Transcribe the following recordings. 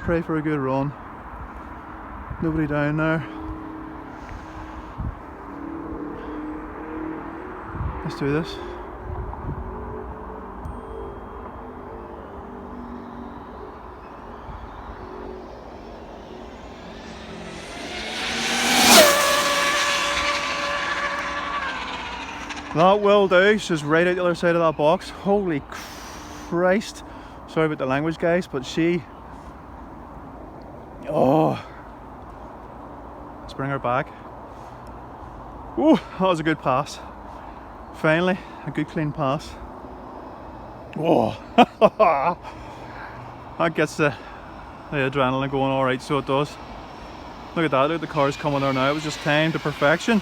pray for a good run. Nobody down there. Let's do this. That will do. She's right out the other side of that box. Holy Christ. Sorry about the language, guys, but she... Oh. Let's bring her back. Ooh, that was a good pass. Finally, a good clean pass. Whoa. That gets the adrenaline going alright, so it does. Look at that, look at the cars coming there now. It was just timed to perfection.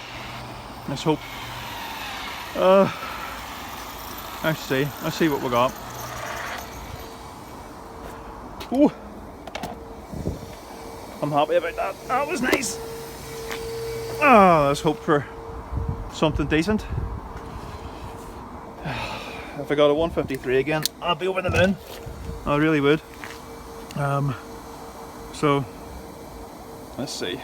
Let's hope. Let's see what we got. Ooh. I'm happy about that. That was nice. Let's hope for something decent. If I got a 153 again, I'd be over the moon. I really would. So let's see.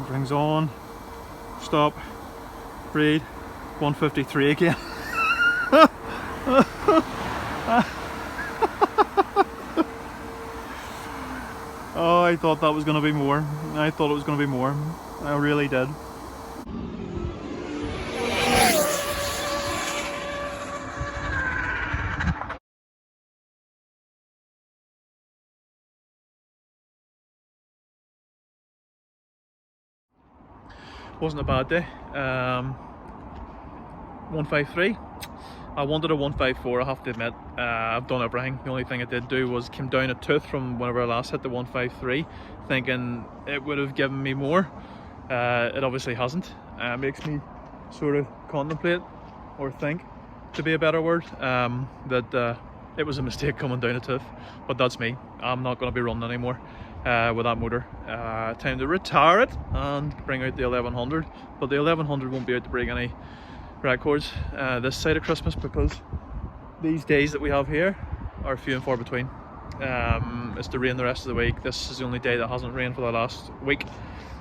Everything's on. Stop. Read. 153 again. Oh, I thought that was going to be more. I thought it was going to be more. I really did. Wasn't a bad day. 153. I wanted a 154, I have to admit. I've done everything. The only thing I did do was came down a tooth from whenever I last hit the 153, thinking it would have given me more. It obviously hasn't. Makes me sort of contemplate, or think, to be a better word, that it was a mistake coming down a tooth. But that's me. I'm not going to be running anymore with that motor. Time to retire it and bring out the 1100. But the 1100 won't be out to break any records this side of Christmas, because these days that we have here are few and far between. It's to rain the rest of the week. This is the only day that hasn't rained for the last week.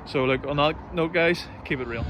So look, on that note, guys, keep it real.